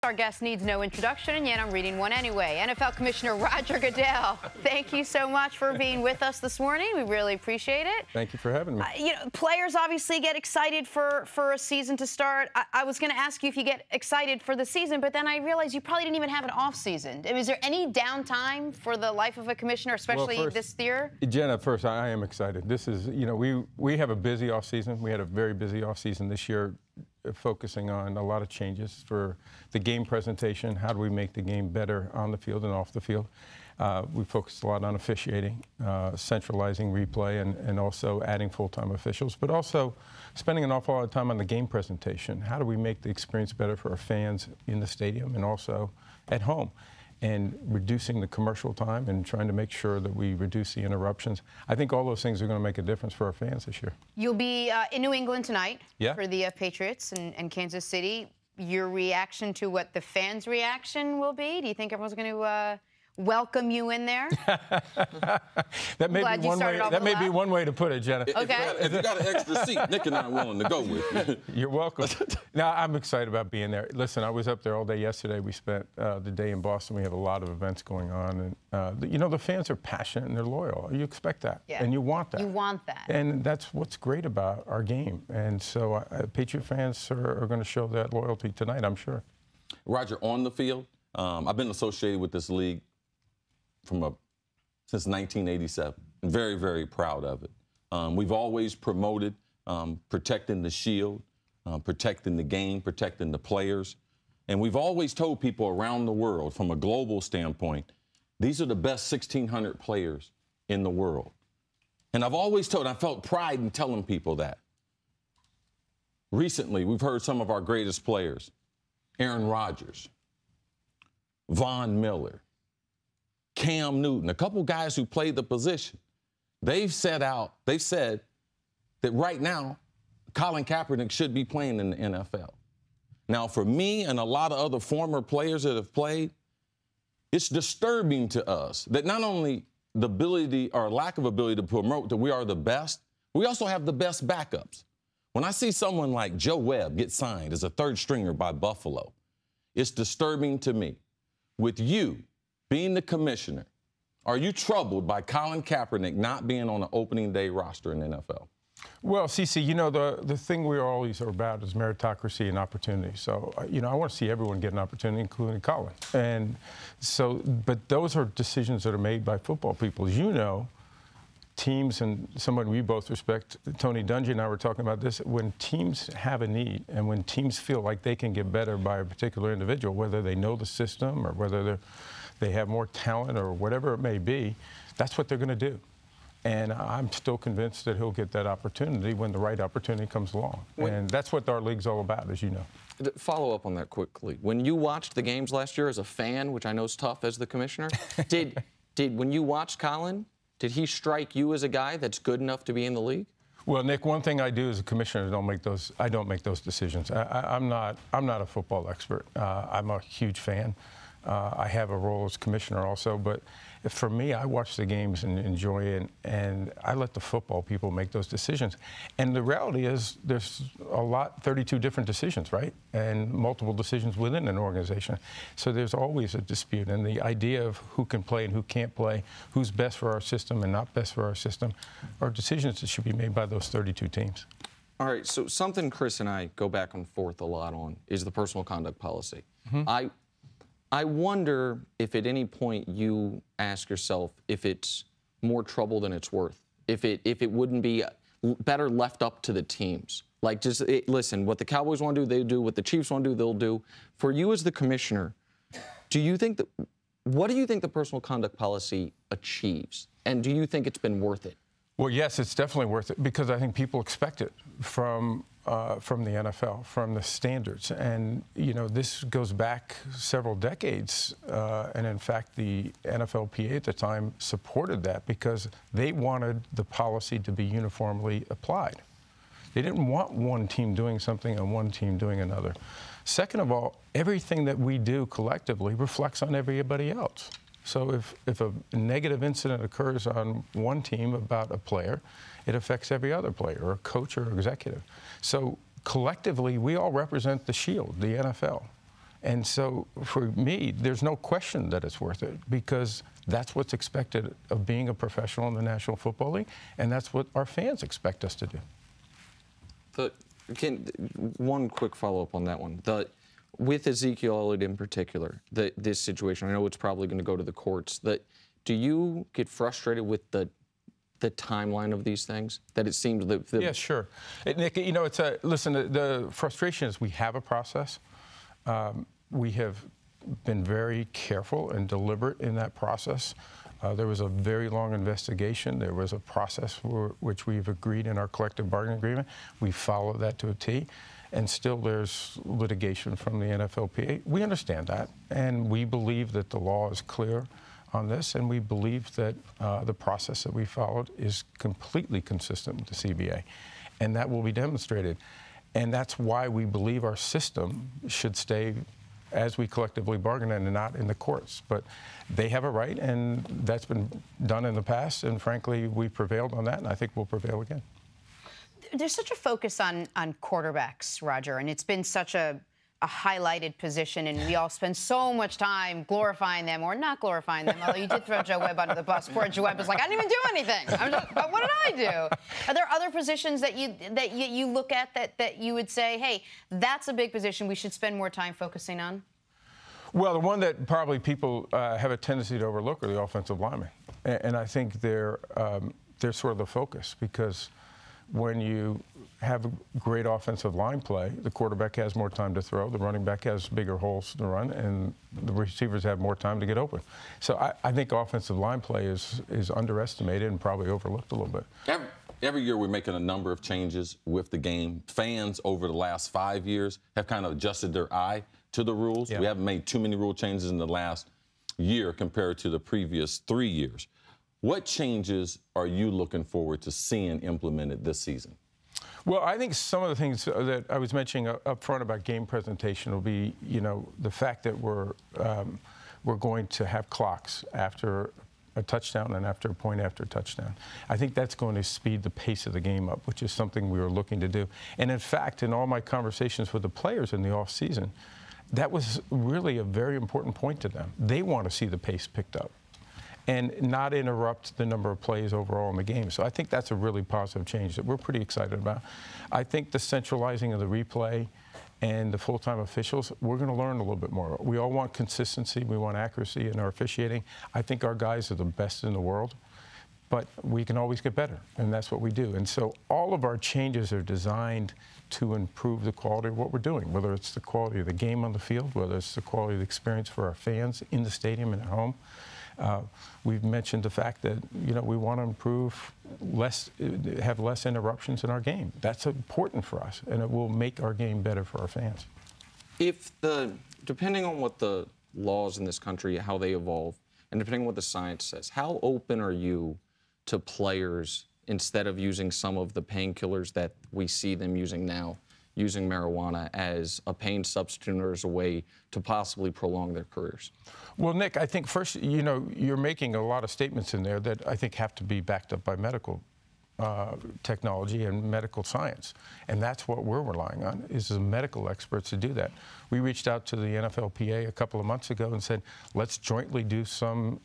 Our guest needs no introduction, and yet I'm reading one anyway. NFL Commissioner Roger Goodell, thank you so much for being with us this morning. We really appreciate it. Thank you for having me. Players obviously get excited for a season to start. I was going to ask you if you get excited for the season, but then I realized you probably didn't even have an off season. Is there any downtime for the life of a commissioner, especially this year? Jenna, first, I am excited. This is, we have a busy off season. We had a very busy off season this year, focusing on a lot of changes for the game presentation. How do we make the game better on the field and off the field? We focused a lot on officiating, centralizing replay, and also adding full-time officials, but also spending an awful lot of time on the game presentation. How do we make the experience better for our fans in the stadium and also at home? And reducing the commercial time and trying to make sure that we reduce the interruptions. I think all those things are going to make a difference for our fans this year. You'll be in New England tonight for the Patriots and Kansas City. Your reaction to what the fans' reaction will be? Do you think everyone's going to welcome you in there? That may be one way to put it, Jenna. Okay. If you got an extra seat, Nick and I are willing to go with. You're welcome. No, I'm excited about being there. Listen, I was up there all day yesterday. We spent the day in Boston. We have a lot of events going on. And, the fans are passionate and they're loyal. You expect that. Yeah. And you want that. You want that. And that's what's great about our game. And so Patriot fans are going to show that loyalty tonight, I'm sure. Roger, on the field, I've been associated with this league since 1987. I'm very, very proud of it. We've always promoted protecting the shield, protecting the game, protecting the players. And we've always told people around the world, from a global standpoint, these are the best 1,600 players in the world. And I've always told, I felt pride in telling people that. Recently, we've heard some of our greatest players, Aaron Rodgers, Von Miller, Cam Newton, a couple guys who played the position. They've said that right now, Colin Kaepernick should be playing in the NFL. Now, for me and a lot of other former players that have played, it's disturbing to us that not only the ability or lack of ability to promote that we are the best, we also have the best backups. When I see someone like Joe Webb get signed as a third stringer by Buffalo, it's disturbing to me. With you being the commissioner, are you troubled by Colin Kaepernick not being on the opening day roster in the NFL? Well, CC, the thing we always are about is meritocracy and opportunity. So, I want to see everyone get an opportunity, including Colin. And so, but those are decisions that are made by football people. As you know, teams, and someone we both respect, Tony Dungy and I were talking about this, when teams have a need and when teams feel like they can get better by a particular individual, whether they know the system or whether they have more talent or whatever it may be, that's what they're going to do. And I'm still convinced that he'll get that opportunity when the right opportunity comes along. And that's what our league's all about, as you know. Follow up on that quickly. When you watched the games last year as a fan, which I know is tough as the commissioner, when you watched Colin, did he strike you as a guy that's good enough to be in the league? Well, Nick, one thing I do as a commissioner, I don't make those decisions. I'm not a football expert. I'm a huge fan. I have a role as commissioner also, but for me, I watch the games and enjoy it, and I let the football people make those decisions. And the reality is there's 32 different decisions, right? And multiple decisions within an organization. So there's always a dispute, and the idea of who can play and who can't play, who's best for our system and not best for our system, are decisions that should be made by those 32 teams. All right, so something Cris and I go back and forth a lot on is the personal conduct policy. Mm-hmm. I wonder if at any point you ask yourself if it's more trouble than it's worth, if it wouldn't be better left up to the teams. Like, listen, what the Cowboys want to do, they do. What the Chiefs want to do, they'll do. For you as the commissioner, what do you think the personal conduct policy achieves? And do you think it's been worth it? Well, yes, it's definitely worth it because I think people expect it from the NFL, from the standards. And, this goes back several decades. And, in fact, the NFLPA at the time supported that because they wanted the policy to be uniformly applied. They didn't want one team doing something and one team doing another. Second of all, everything that we do collectively reflects on everybody else. So if a negative incident occurs on one team about a player, it affects every other player or coach or executive. So collectively, we all represent the shield, the NFL. And so for me, there's no question that it's worth it, because that's what's expected of being a professional in the National Football League, and that's what our fans expect us to do. One quick follow-up on that one. With Ezekiel Elliott in particular, this situation, I know it's probably going to go to the courts. Do you get frustrated with the timeline of these things? That it seems that yeah, sure. Nick, you know, listen. The frustration is we have a process. We have been very careful and deliberate in that process. There was a very long investigation. There was a process for which we've agreed in our collective bargaining agreement. We followed that to a T. And still there's litigation from the NFLPA. We understand that, and we believe that the law is clear on this, and we believe that the process that we followed is completely consistent with the CBA, and that will be demonstrated. And that's why we believe our system should stay as we collectively bargain and not in the courts. But they have a right, and that's been done in the past, and frankly, we prevailed on that, and I think we'll prevail again. There's such a focus on quarterbacks, Roger, and it's been such a highlighted position, and we all spend so much time glorifying them or not glorifying them, although you did throw Joe Webb under the bus. Poor Joe Webb was like, I didn't even do anything. I'm just, but what did I do? Are there other positions that you look at that you would say, hey, that's a big position we should spend more time focusing on? Well, the one that probably people have a tendency to overlook are the offensive linemen. And I think they're sort of the focus, because when you have a great offensive line play, the quarterback has more time to throw, the running back has bigger holes to run, and the receivers have more time to get open. So I think offensive line play is underestimated and probably overlooked a little bit. Every year we're making a number of changes with the game. Fans over the last 5 years have kind of adjusted their eye to the rules. Yeah. We haven't made too many rule changes in the last year compared to the previous 3 years. What changes are you looking forward to seeing implemented this season? Well, I think some of the things that I was mentioning up front about game presentation will be, you know, the fact that we're going to have clocks after a touchdown and after a point after a touchdown. I think that's going to speed the pace of the game up, which is something we were looking to do. And in fact, in all my conversations with the players in the offseason, that was really a very important point to them. They want to see the pace picked up and not interrupt the number of plays overall in the game. So I think that's a really positive change that we're pretty excited about. I think the centralizing of the replay and the full-time officials, we're going to learn a little bit more. We all want consistency. We want accuracy in our officiating. I think our guys are the best in the world, but we can always get better, and that's what we do. And so all of our changes are designed to improve the quality of what we're doing, whether it's the quality of the game on the field, whether it's the quality of the experience for our fans in the stadium and at home. We've mentioned the fact that, you know, we want to have less interruptions in our game. That's important for us, and it will make our game better for our fans. Depending on what the laws in this country, how they evolve, and depending on what the science says, how open are you to players, instead of using some of the painkillers that we see them using now, using marijuana as a pain substitute or as a way to possibly prolong their careers? Well, Nick, I think first, you know, you're making a lot of statements in there that I think have to be backed up by medical technology and medical science. And that's what we're relying on, is the medical experts to do that. We reached out to the NFLPA a couple of months ago and said, let's jointly do some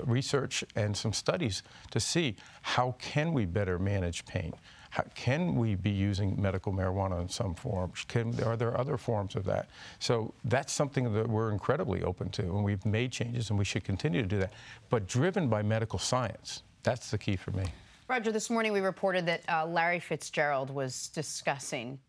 research and some studies to see how can we better manage pain. How can we be using medical marijuana in some form? Are there other forms of that? So that's something that we're incredibly open to, and we've made changes, and we should continue to do that. But driven by medical science, that's the key for me. Roger, this morning we reported that Larry Fitzgerald was discussing,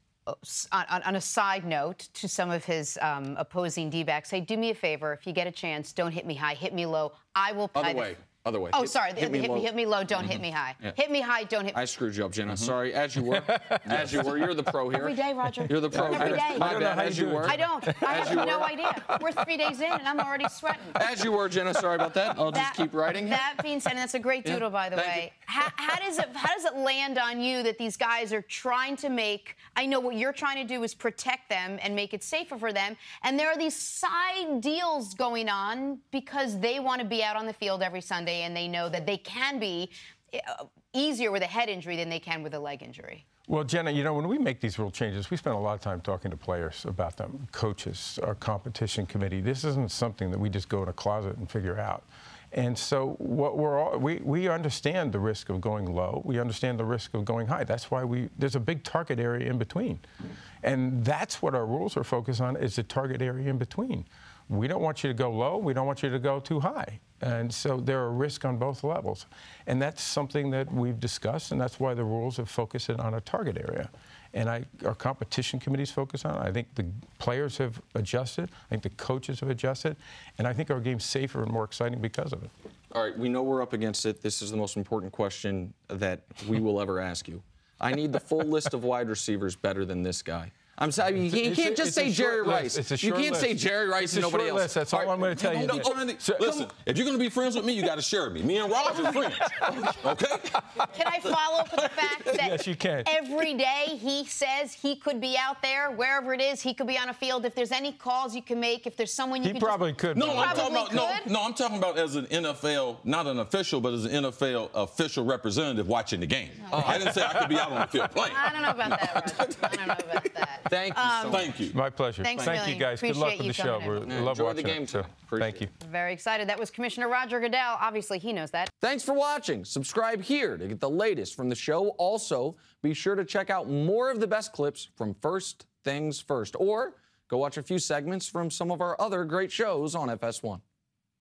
on a side note to some of his opposing D-backs, say, do me a favor, if you get a chance, don't hit me high, hit me low. I will play Other way. Oh, sorry. Hit me low, don't hit me high. Yeah. Hit me high, don't hit me. I screwed you up, Jenna. Sorry, as you were. As you were. You're the pro here. Every day, Roger. You're the pro Every here. day. My bad, as you were. I don't. I have no idea. We're 3 days in, and I'm already sweating. As you were, Jenna. Sorry about that. I'll just keep writing. That being said, and that's a great doodle, by the way. How does it land on you that these guys are trying to make, I know what you're trying to do is protect them and make it safer for them, and there are these side deals going on because they want to be out on the field every Sunday, and they know that they can be easier with a head injury than they can with a leg injury? Well, Jenna, you know, when we make these rule changes, we spend a lot of time talking to players about them, coaches, our competition committee. This isn't something that we just go in a closet and figure out. And so what we understand the risk of going low. We understand the risk of going high. That's why there's a big target area in between. And that's what our rules are focused on, is the target area in between. We don't want you to go low. We don't want you to go too high. And so there are risks on both levels. And that's something that we've discussed, and that's why the rules have focused it on a target area. And our competition committee's focused on it. I think the players have adjusted. I think the coaches have adjusted. And I think our game's safer and more exciting because of it. All right, we know we're up against it. This is the most important question that we will ever ask you. I need the full list of wide receivers better than this guy. I'm sorry, you can't just say Jerry Rice. You can't say Jerry Rice and nobody else. That's all I'm going to tell you. Listen, if you're going to be friends with me, you got to share me. Me and Raj are friends. Okay? Can I follow up with the fact that yes, you can. Every day he says he could be out there, wherever it is, he could be on a field. If there's any calls you can make, if there's someone you he probably could. No, I'm talking about as an NFL, not an official, but as an NFL official representative watching the game. Oh. I didn't say I could be out on the field playing. I don't know about that, Raj. I don't know about that. Thank you so much. Thank you. My pleasure. Thanks, Thank really. you, guys. Good luck with the show. We love Enjoy watching the game it. too. Thank you. Very excited. That was Commissioner Roger Goodell. Obviously, he knows that. Thanks for watching. Subscribe here to get the latest from the show. Also, be sure to check out more of the best clips from First Things First, or go watch a few segments from some of our other great shows on FS1.